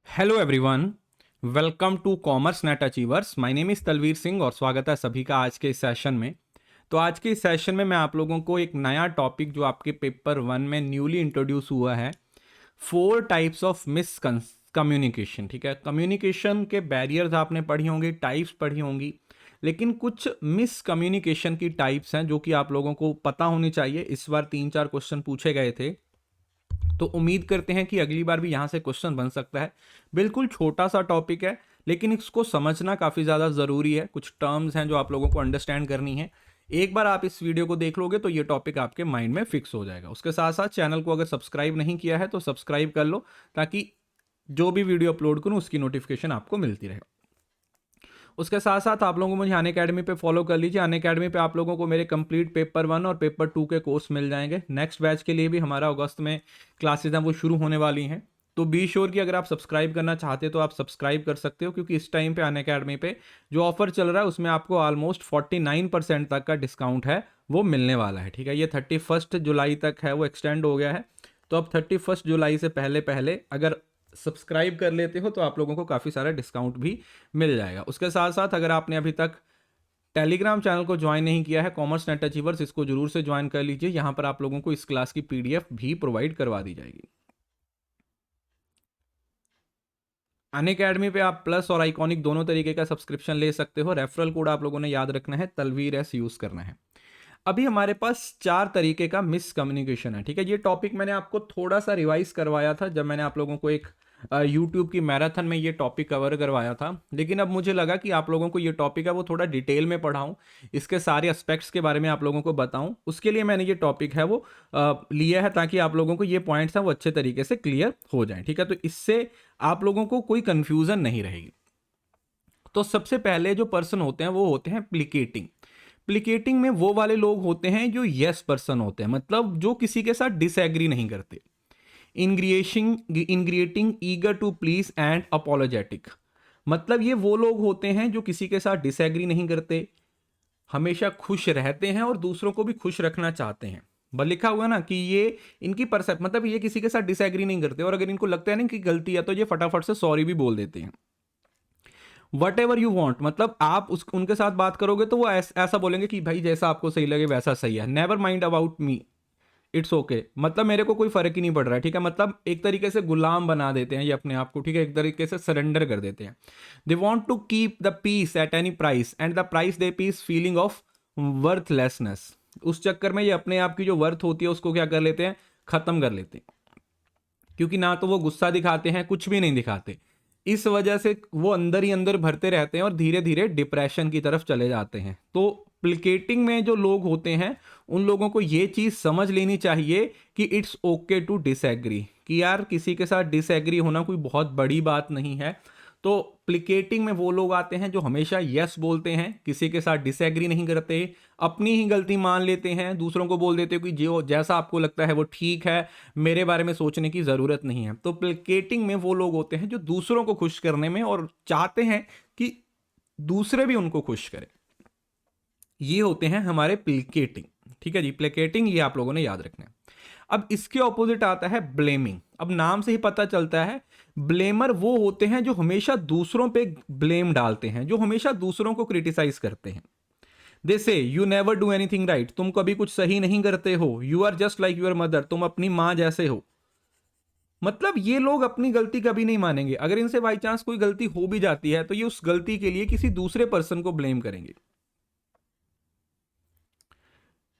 Hello everyone, welcome to Commerce Net Achievers. My name is Talveer Singh और स्वागत है सभी का आज के इस सेशन में। तो आज के इस सेशन में मैं आप लोगों को एक नया टॉपिक जो आपके पेपर 1 में न्यूली इंट्रोड्यूस हुआ है, 4 टाइप्स ऑफ मिस कम्युनिकेशन। ठीक है, कम्युनिकेशन के बैरियर्स आपने पढ़ी होंगी, टाइप्स पढ़ी होंगी, लेकिन कुछ मिस कम्युनिकेशन की टाइप्स हैं जो कि आप लोगों को पता होनी चाहिए। इस बार 3-4 क्वेश्चन पूछे गए थे, तो उम्मीद करते हैं कि अगली बार भी यहाँ से क्वेश्चन बन सकता है। बिल्कुल छोटा सा टॉपिक है, लेकिन इसको समझना काफ़ी ज़्यादा ज़रूरी है। कुछ टर्म्स हैं जो आप लोगों को अंडरस्टैंड करनी है। एक बार आप इस वीडियो को देख लोगे तो ये टॉपिक आपके माइंड में फिक्स हो जाएगा। उसके साथ साथ चैनल को अगर सब्सक्राइब नहीं किया है तो सब्सक्राइब कर लो, ताकि जो भी वीडियो अपलोड करूँ उसकी नोटिफिकेशन आपको मिलती रहे। उसके साथ साथ आप लोगों को मुझे अनअकैडमी पे फॉलो कर लीजिए। अनअकैडमी पे आप लोगों को मेरे कंप्लीट पेपर 1 और पेपर 2 के कोर्स मिल जाएंगे। नेक्स्ट बैच के लिए भी हमारा अगस्त में क्लासेज हैं वो शुरू होने वाली हैं, तो बी श्योर कि अगर आप सब्सक्राइब करना चाहते हो तो आप सब्सक्राइब कर सकते हो, क्योंकि इस टाइम पे अनअकैडमी पे जो ऑफर चल रहा है उसमें आपको ऑलमोस्ट 49% तक का डिस्काउंट है वो मिलने वाला है। ठीक है, ये 31 जुलाई तक है, वो एक्सटेंड हो गया है। तो अब 31 जुलाई से पहले पहले अगर सब्सक्राइब कर लेते हो तो आप लोगों को काफ़ी सारा डिस्काउंट भी मिल जाएगा। उसके साथ साथ अगर आपने अभी तक टेलीग्राम चैनल को ज्वाइन नहीं किया है, कॉमर्स नेट अचीवर्स, इसको जरूर से ज्वाइन कर लीजिए। यहाँ पर आप लोगों को इस क्लास की पीडीएफ भी प्रोवाइड करवा दी जाएगी। अनअकैडमी पे आप प्लस और आइकॉनिक दोनों तरीके का सब्सक्रिप्शन ले सकते हो। रेफरल कोड आप लोगों ने याद रखना है, तलवीर एस यूज करना है। अभी हमारे पास 4 तरीके का मिस कम्युनिकेशन है। ठीक है, ये टॉपिक मैंने आपको थोड़ा सा रिवाइज करवाया था जब मैंने आप लोगों को एक यूट्यूब की मैराथन में ये टॉपिक कवर करवाया था, लेकिन अब मुझे लगा कि आप लोगों को ये टॉपिक है वो थोड़ा डिटेल में पढ़ाऊं, इसके सारे एस्पेक्ट्स के बारे में आप लोगों को बताऊं। उसके लिए मैंने ये टॉपिक है वो लिया है, ताकि आप लोगों को ये पॉइंट्स हैं वो अच्छे तरीके से क्लियर हो जाएं। ठीक है, तो इससे आप लोगों को कोई कंफ्यूजन नहीं रहेगी। तो सबसे पहले जो पर्सन होते हैं वो होते हैं प्लिकेटिंग। प्लिकेटिंग में वो वाले लोग होते हैं जो यस पर्सन होते हैं, मतलब जो किसी के साथ डिसएग्री नहीं करते। Ingratiating eager to please and apologetic, मतलब ये वो लोग होते हैं जो किसी के साथ डिसएग्री नहीं करते, हमेशा खुश रहते हैं और दूसरों को भी खुश रखना चाहते हैं। बस लिखा हुआ ना कि ये इनकी परसेप्ट, मतलब ये किसी के साथ डिसएग्री नहीं करते, और अगर इनको लगता है ना कि गलती है तो ये फटाफट से सॉरी भी बोल देते हैं। वट एवर यू वॉन्ट, मतलब आप उनके साथ बात करोगे तो वो ऐसा बोलेंगे कि भाई जैसा आपको सही लगे वैसा सही है, never mind about me, it's okay, मतलब मेरे को कोई फर्क ही नहीं पड़ रहा है। ठीक है, मतलब एक तरीके से गुलाम बना देते हैं ये अपने आप को। ठीक है, एक तरीके से सरेंडर कर देते हैं। They want to keep the peace at any price and the price they peace feeling of worthlessness. उस चक्कर में ये अपने आप की जो वर्थ होती है उसको क्या कर लेते हैं, खत्म कर लेते हैं, क्योंकि ना तो वो गुस्सा दिखाते हैं, कुछ भी नहीं दिखाते। इस वजह से वो अंदर ही अंदर भरते रहते हैं और धीरे धीरे डिप्रेशन की तरफ चले जाते हैं। तो प्लिकेटिंग में जो लोग होते हैं उन लोगों को ये चीज समझ लेनी चाहिए कि इट्स ओके टू डिसएग्री, कि यार किसी के साथ डिसएग्री होना कोई बहुत बड़ी बात नहीं है। तो प्लिकेटिंग में वो लोग आते हैं जो हमेशा यस बोलते हैं, किसी के साथ डिसएग्री नहीं करते, अपनी ही गलती मान लेते हैं, दूसरों को बोल देते हो कि जो जैसा आपको लगता है वो ठीक है, मेरे बारे में सोचने की ज़रूरत नहीं है। तो प्लिकेटिंग में वो लोग होते हैं जो दूसरों को खुश करने में और चाहते हैं कि दूसरे भी उनको खुश करें, ये होते हैं हमारे प्लिकेटिंग। ठीक है जी, प्लिकेटिंग ये आप लोगों ने याद रखना है। अब इसके ऑपोजिट आता है ब्लेमिंग। अब नाम से ही पता चलता है, ब्लेमर वो होते हैं जो हमेशा दूसरों पे ब्लेम डालते हैं, जो हमेशा दूसरों को क्रिटिसाइज करते हैं। They say you never do anything right, तुम कभी कुछ सही नहीं करते हो। You are just like your mother, तुम अपनी मां जैसे हो। मतलब ये लोग अपनी गलती कभी नहीं मानेंगे। अगर इनसे बाई चांस कोई गलती हो भी जाती है तो ये उस गलती के लिए किसी दूसरे पर्सन को ब्लेम करेंगे।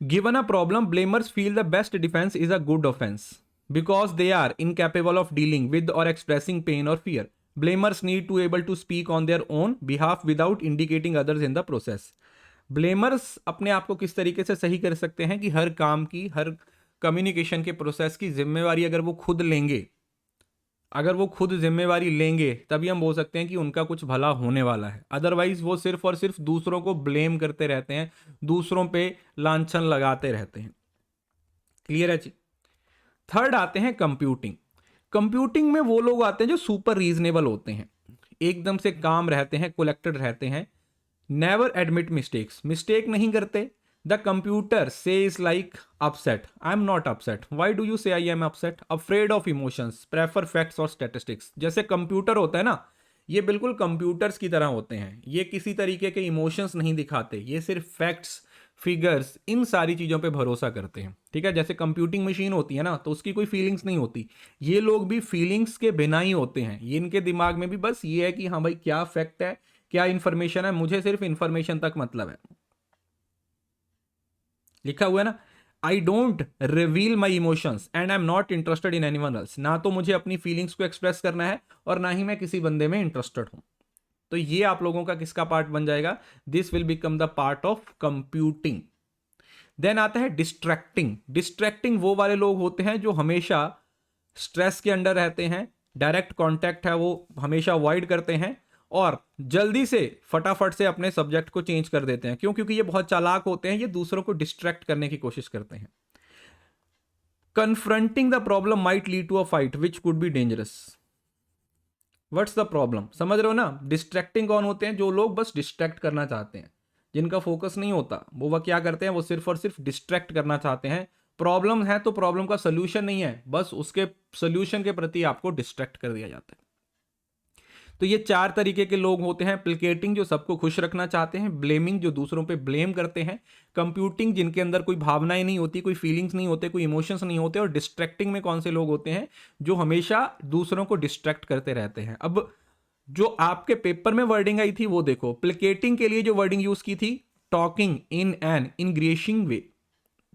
Given a problem, blamers feel the best defense is a good offense because they are incapable of dealing with or expressing pain or fear. Blamers need to able to speak on their own behalf without indicating others in the process. ब्लेमर्स अपने आप को किस तरीके से सही कर सकते हैं कि हर काम की, हर कम्युनिकेशन के प्रोसेस की जिम्मेवारी अगर वो खुद लेंगे, अगर वो खुद जिम्मेवारी लेंगे तभी हम बोल सकते हैं कि उनका कुछ भला होने वाला है। अदरवाइज वो सिर्फ और सिर्फ दूसरों को ब्लेम करते रहते हैं, दूसरों पे लांछन लगाते रहते हैं। क्लियर है जी। थर्ड आते हैं कंप्यूटिंग। कंप्यूटिंग में वो लोग आते हैं जो सुपर रीजनेबल होते हैं, एकदम से काम रहते हैं, कलेक्टेड रहते हैं। नेवर एडमिट मिस्टेक्स, मिस्टेक नहीं करते, the computer says like upset, I am not upset, why do you say I am upset, afraid of emotions, prefer facts और स्टेटिस्टिक्स। जैसे कंप्यूटर होता है ना, ये बिल्कुल कंप्यूटर्स की तरह होते हैं, ये किसी तरीके के इमोशंस नहीं दिखाते, ये सिर्फ फैक्ट्स, फिगर्स, इन सारी चीज़ों पे भरोसा करते हैं। ठीक है, जैसे कंप्यूटिंग मशीन होती है ना, तो उसकी कोई फीलिंग्स नहीं होती, ये लोग भी फीलिंग्स के बिना ही होते हैं। ये इनके दिमाग में भी बस ये है कि हाँ भाई क्या फैक्ट है, क्या इंफॉर्मेशन है, मुझे सिर्फ इंफॉर्मेशन तक मतलब है। लिखा हुआ है ना, I don't reveal my emotions and I am not interested in anyone else. ना तो मुझे अपनी फीलिंग्स को एक्सप्रेस करना है और ना ही मैं किसी बंदे में इंटरेस्टेड हूं। तो ये आप लोगों का किसका पार्ट बन जाएगा, this will become the part of computing. Then आता है डिस्ट्रैक्टिंग। डिस्ट्रैक्टिंग वो वाले लोग होते हैं जो हमेशा स्ट्रेस के अंडर रहते हैं, डायरेक्ट कांटेक्ट है वो हमेशा अवॉइड करते हैं और जल्दी से फटाफट से अपने सब्जेक्ट को चेंज कर देते हैं। क्यों? क्योंकि ये बहुत चालाक होते हैं, ये दूसरों को डिस्ट्रैक्ट करने की कोशिश करते हैं। Confronting the problem might lead to a fight which could be dangerous. What's the problem, समझ रहे हो ना? डिस्ट्रैक्टिंग कौन होते हैं? जो लोग बस डिस्ट्रैक्ट करना चाहते हैं, जिनका फोकस नहीं होता, वो क्या करते हैं, वो सिर्फ और सिर्फ डिस्ट्रैक्ट करना चाहते हैं। प्रॉब्लम है तो प्रॉब्लम का सोल्यूशन नहीं है, बस उसके सोल्यूशन के प्रति आपको डिस्ट्रैक्ट कर दिया जाता है। तो ये चार तरीके के लोग होते हैं। प्लिकेटिंग जो सबको खुश रखना चाहते हैं, ब्लेमिंग जो दूसरों पे ब्लेम करते हैं, कंप्यूटिंग जिनके अंदर कोई भावनाएं नहीं होती, कोई फीलिंग्स नहीं होते, कोई इमोशंस नहीं होते, और डिस्ट्रैक्टिंग में कौन से लोग होते हैं, जो हमेशा दूसरों को डिस्ट्रैक्ट करते रहते हैं। अब जो आपके पेपर में वर्डिंग आई थी वो देखो, प्लिकेटिंग के लिए जो वर्डिंग यूज की थी, टॉकिंग इन एन इंग्रेशिंग वे,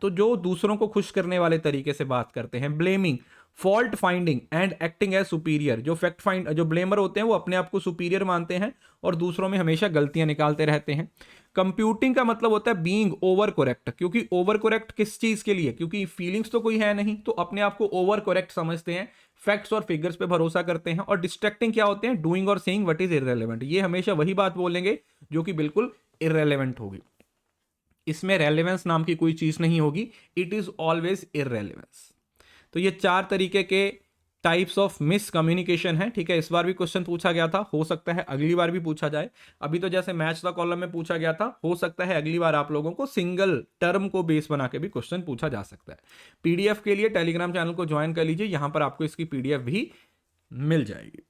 तो जो दूसरों को खुश करने वाले तरीके से बात करते हैं। Blaming, fault finding and acting as superior, जो फैक्ट फाइंड, जो ब्लेमर होते हैं वो अपने आप को सुपीरियर मानते हैं और दूसरों में हमेशा गलतियां निकालते रहते हैं। कंप्यूटिंग का मतलब होता है बीइंग ओवर करेक्ट, क्योंकि ओवर करेक्ट किस चीज के लिए? क्योंकि फीलिंग्स तो कोई है नहीं, तो अपने आप को ओवर करेक्ट समझते हैं, फैक्ट्स और फिगर्स पे भरोसा करते हैं। और डिस्ट्रैक्टिंग क्या होते हैं? डूइंग और सेइंग व्हाट इज इररेलेवेंट, ये हमेशा वही बात बोलेंगे जो कि बिल्कुल इररेलेवेंट होगी। इसमें रेलेवेंस नाम की कोई चीज नहीं होगी, इट इज ऑलवेज इररेलेवेंस। तो ये चार तरीके के टाइप्स ऑफ मिस कम्युनिकेशन है। ठीक है, इस बार भी क्वेश्चन पूछा गया था, हो सकता है अगली बार भी पूछा जाए। अभी तो जैसे मैच द कॉलम में पूछा गया था, हो सकता है अगली बार आप लोगों को सिंगल टर्म को बेस बना के भी क्वेश्चन पूछा जा सकता है। पीडीएफ के लिए टेलीग्राम चैनल को ज्वाइन कर लीजिए, यहां पर आपको इसकी पीडीएफ भी मिल जाएगी।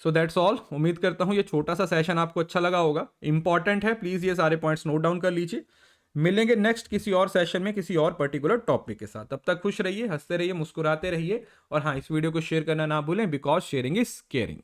So that's all. उम्मीद करता हूं ये छोटा सा सेशन आपको अच्छा लगा होगा, इंपॉर्टेंट है, प्लीज ये सारे पॉइंट्स नोट डाउन कर लीजिए। मिलेंगे नेक्स्ट किसी और सेशन में किसी और पर्टिकुलर टॉपिक के साथ। तब तक खुश रहिए, हंसते रहिए, मुस्कुराते रहिए, और हाँ, इस वीडियो को शेयर करना ना भूलें, बिकॉज शेयरिंग इज केयरिंग।